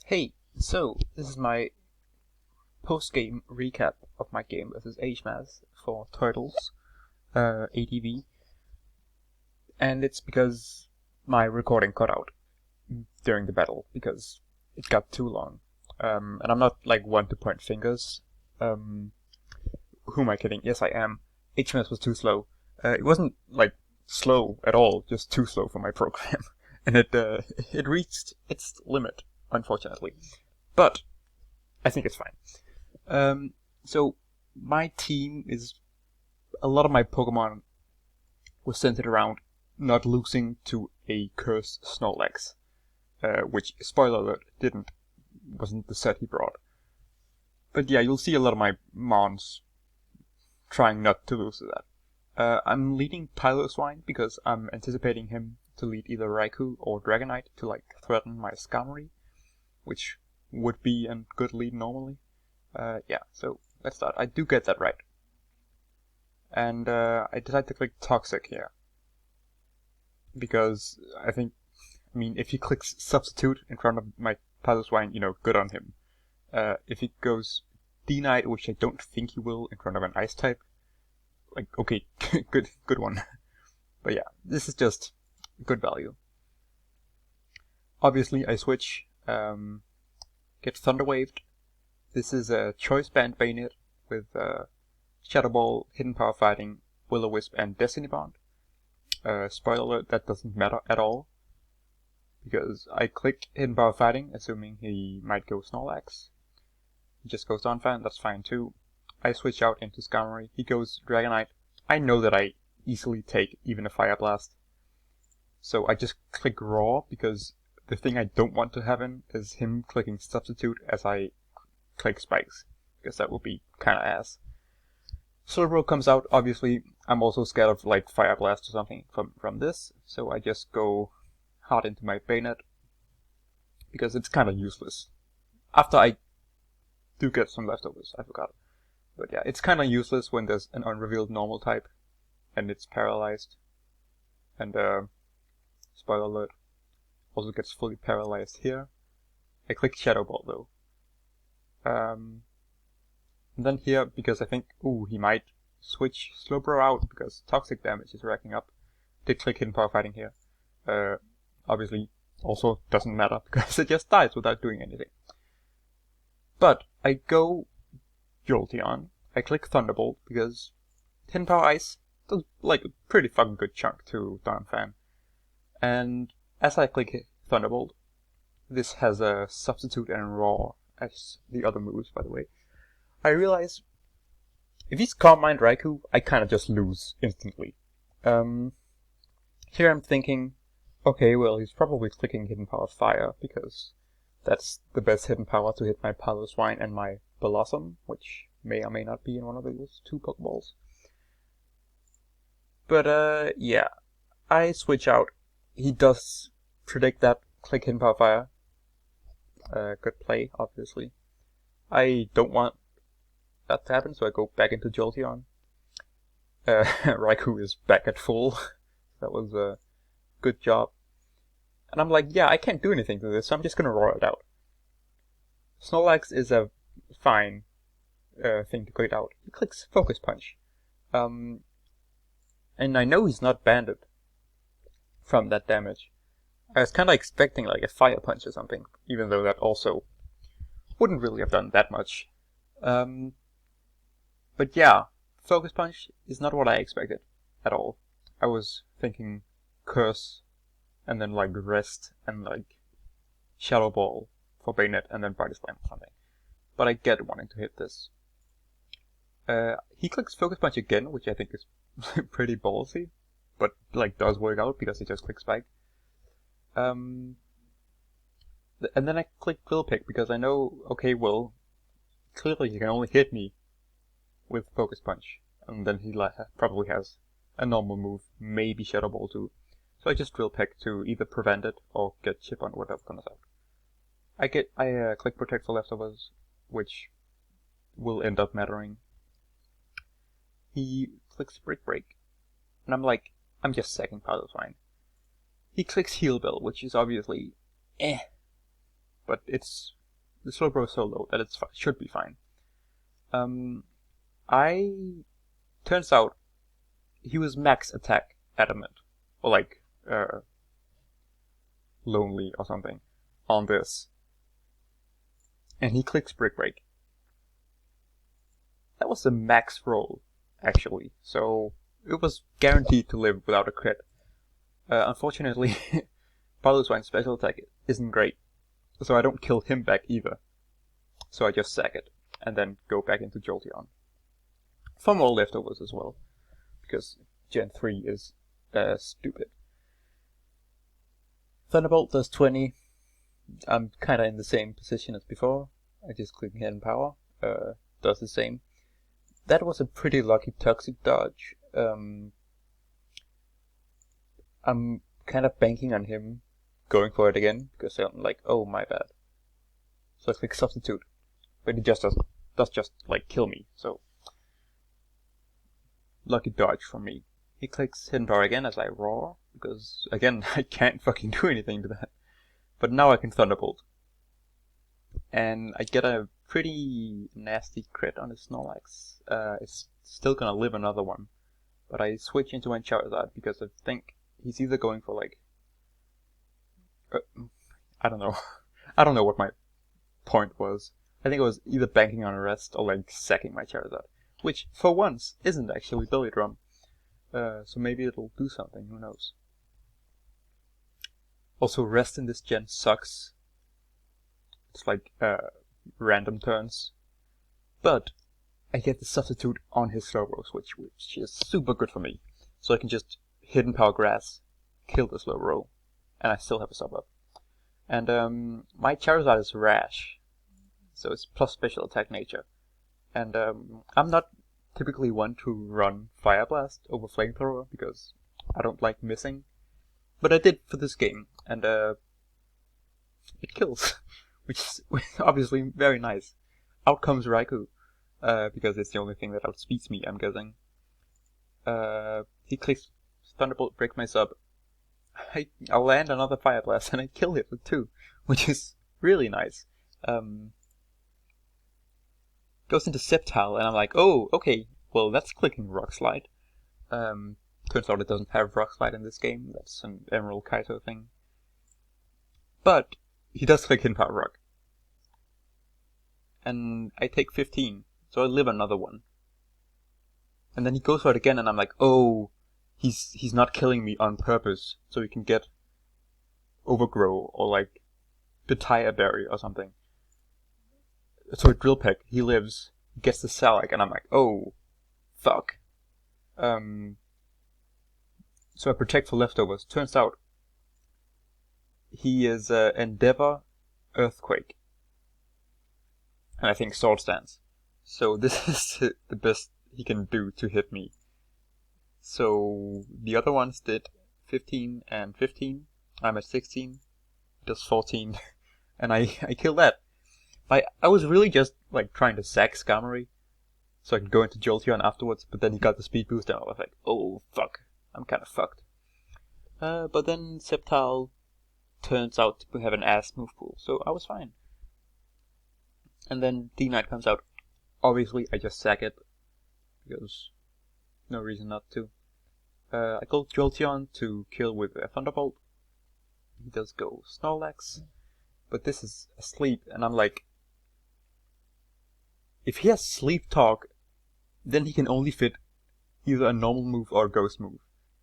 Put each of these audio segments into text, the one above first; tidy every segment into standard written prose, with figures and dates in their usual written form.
Hey, so this is my post-game recap of my game versus Hmaz for TOIDLS ATV, and it's because my recording cut out during the battle because it got too long. And I'm not like one to point fingers. Who am I kidding? Yes, I am. Hmaz was too slow. It wasn't like slow at all, just too slow for my program, and it reached its limit, unfortunately. But I think it's fine. So my team is a lot of my Pokemon was centered around not losing to a cursed Snorlax, which spoiler alert wasn't the set he brought. But yeah, you'll see a lot of my Mons trying not to lose to that. I'm leading Piloswine because I'm anticipating him to lead either Raikou or Dragonite to like threaten my Skarmory, which would be a good lead normally. Yeah, so let's start. I do get that right. And I decided to click Toxic here. Because I mean, if he clicks Substitute in front of my Piloswine, good on him. If he goes Denied, which I don't think he will, in front of an Ice type, like, okay, good one. But yeah, this is just good value. Obviously, I switch, get Thunder Waved. This is a Choice Band Bayonet with Shadow Ball, Hidden Power Fighting, Will-O-Wisp, and Destiny Bond. Spoiler alert, that doesn't matter at all. Because I click Hidden Power Fighting, assuming he might go Snorlax. He just goes Donphan, that's fine too. I switch out into Skarmory, he goes Dragonite. I know that I easily take even a Fire Blast. So I just click Raw, because the thing I don't want to happen is him clicking Substitute as I click Spikes. Because that would be kinda ass. Slowbro comes out, obviously. I'm also scared of like Fire Blast or something from this, so I just go hard into my Bayonet, because it's kinda useless. After I do get some leftovers, I forgot. But yeah, it's kinda useless when there's an unrevealed normal type, and it's paralyzed. And spoiler alert, also gets fully paralyzed here. I click Shadow Ball though. And then here, because I think, he might switch Slowbro out because toxic damage is racking up. Did click Hidden Power Fighting here. Obviously, also doesn't matter because it just dies without doing anything. But I go Jolteon. I click Thunderbolt because Hidden Power Ice does like a pretty fucking good chunk to Donphan. And as I click Thunderbolt, this has a Substitute and Raw as the other moves, by the way. I realize if he's Calm Mind Raikou, I kinda just lose instantly. Here I'm thinking, okay, well, he's probably clicking Hidden Power Fire, because that's the best hidden power to hit my Piloswine and my Blossom, which may or may not be in one of those two Pokeballs. But, yeah. I switch out. He does predict that, click Hidden Power Fire. Good play, obviously. I don't want that to happen, so I go back into Jolteon. Raikou is back at full. That was a good job. And I'm like, yeah, I can't do anything to this, so I'm just gonna roar it out. Snorlax is a fine thing to click out. He clicks Focus Punch. And I know he's not banded from that damage. I was kinda expecting like a Fire Punch or something, even though that also wouldn't really have done that much. But yeah, Focus Punch is not what I expected at all. I was thinking Curse, and then like Rest, and like Shadow Ball for Bayonet, and then Body Slam or something. But I get wanting to hit this. He clicks Focus Punch again, which I think is pretty ballsy, but like does work out because he just clicks Spike. And then I click Pick because I know, okay, well, clearly he can only hit me with Focus Punch, and then he probably has a normal move, maybe Shadow Ball too. So I just Drill Peck to either prevent it or get Chip on whatever comes out. I click Protect for leftovers, which will end up mattering. He clicks Brick Break, and I'm just sacking Piloswine. He clicks Heal Bell, which is obviously but the slow bro is so low that it should be fine. Turns out he was max attack adamant, or like lonely or something on this, and he clicks Brick Break. That was the max roll, actually, so it was guaranteed to live without a crit. Unfortunately, Barlow's Wine's special attack isn't great, so I don't kill him back either. So I just sack it, and then go back into Jolteon. For more leftovers as well, because Gen 3 is stupid. Thunderbolt does 20. I'm kinda in the same position as before. I just click Hidden Power, does the same. That was a pretty lucky Toxic dodge. I'm kind of banking on him going for it again, because I'm like, oh, my bad. So I click Substitute, but he just does just like kill me, so lucky dodge from me. He clicks Hidden Power again as I roar, because again, I can't fucking do anything to that. But now I can Thunderbolt. And I get a pretty nasty crit on his Snorlax. It's still gonna live another one. But I switch into my Charizard because I think he's either going for like... I don't know. I don't know what my point was. I think I was either banking on a rest or like sacking my Charizard. Which, for once, isn't actually Billy Drum. So maybe it'll do something, who knows. Also, rest in this gen sucks. It's like random turns. But I get the substitute on his Slowbro switch, which is super good for me. So I can just Hidden Power Grass, kill the Slowbro, and I still have a sub up. And my Charizard is Rash, so it's plus special attack nature. And I'm not typically one to run Fire Blast over Flamethrower because I don't like missing. But I did for this game, and it kills, which is obviously very nice. Out comes Raikou, because it's the only thing that outspeeds me, I'm guessing. He clicks Thunderbolt, break my sub. I'll land another Fire Blast, and I kill it with 2, which is really nice. Goes into Sceptile, and I'm like, oh, okay, well, that's clicking Rock Slide. Turns out it doesn't have Rock Slide in this game. That's an Emerald Kaito thing. But he does click Hidden Power Rock. And I take 15, so I live another one. And then he goes for it again, and I'm like, oh, he's not killing me on purpose, so he can get Overgrow or like Pitaya Berry or something. So Drill Peck, he lives, gets the Salac, and I'm like, oh, fuck. So I protect for leftovers. Turns out he is Endeavor Earthquake. And I think Sword Stance. So this is the best he can do to hit me. So the other ones did 15 and 15. I'm at 16. He does 14. And I kill that. I was really just like trying to sack Skarmory so I can go into Jolteon afterwards, but then he got the speed boost and I was like, oh fuck, I'm kinda fucked. But then Sceptile turns out to have an ass move pool, so I was fine. And then D-Knight comes out. Obviously I just sack it, because no reason not to. I go Jolteon to kill with a Thunderbolt. He does go Snorlax, but this is asleep, and I'm like, if he has Sleep Talk, then he can only fit either a normal move or a ghost move.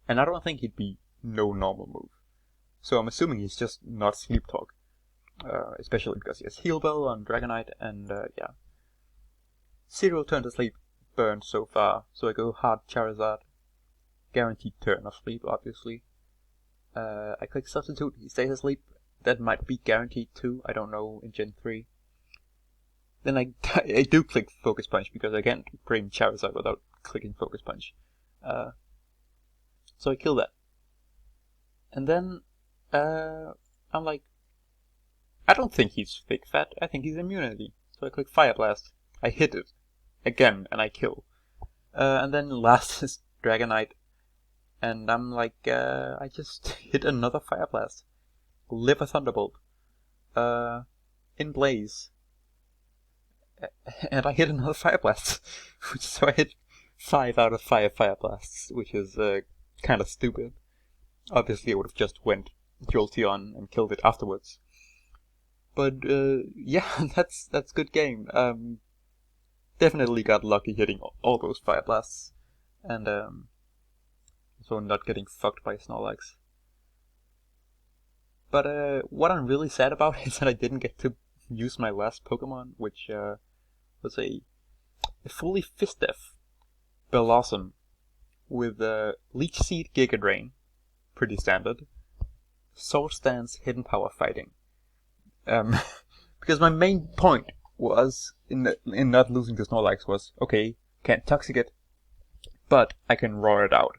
And I don't think he'd be no normal move. So I'm assuming he's just not Sleep Talk. Especially because he has Heal Bell on Dragonite, and yeah. 0 turn to sleep burned so far, so I go hard Charizard. Guaranteed turn of sleep, obviously. I click Substitute, he stays asleep. That might be guaranteed too, I don't know, in Gen 3. Then I do click Focus Punch, because I can't bring Charizard without clicking Focus Punch. So I kill that. And then, I'm like, I don't think he's Fake Fat, I think he's Immunity. So I click Fire Blast. I hit it. Again, and I kill. And then last is Dragonite. And I'm like, I just hit another Fire Blast. Live a Thunderbolt. in Blaze. And I hit another Fire Blast. So I hit 5 out of 5 Fire Blasts, which is kind of stupid. Obviously I would have just went Jolteon and killed it afterwards. But yeah, that's good game. Definitely got lucky hitting all those Fire Blasts. And so not getting fucked by Snorlax. But what I'm really sad about is that I didn't get to use my last Pokemon, which was a fully Fistef Bellossom with Leech Seed Giga Drain, pretty standard, Swords Dance Hidden Power Fighting. Because my main point was in not losing to Snorlax was, okay, can't Toxic it, but I can roar it out.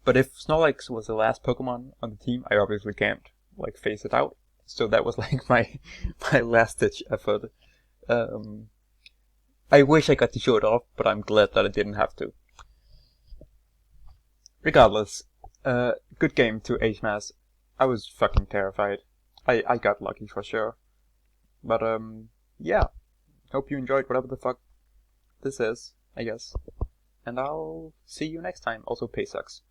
But if Snorlax was the last Pokemon on the team, I obviously can't phase it out. So that was my last ditch effort. I wish I got to show it off, but I'm glad that I didn't have to. Regardless, good game to Hmaz. I was fucking terrified. I got lucky for sure. But yeah. Hope you enjoyed whatever the fuck this is, I guess. And I'll see you next time. Also, pay sucks.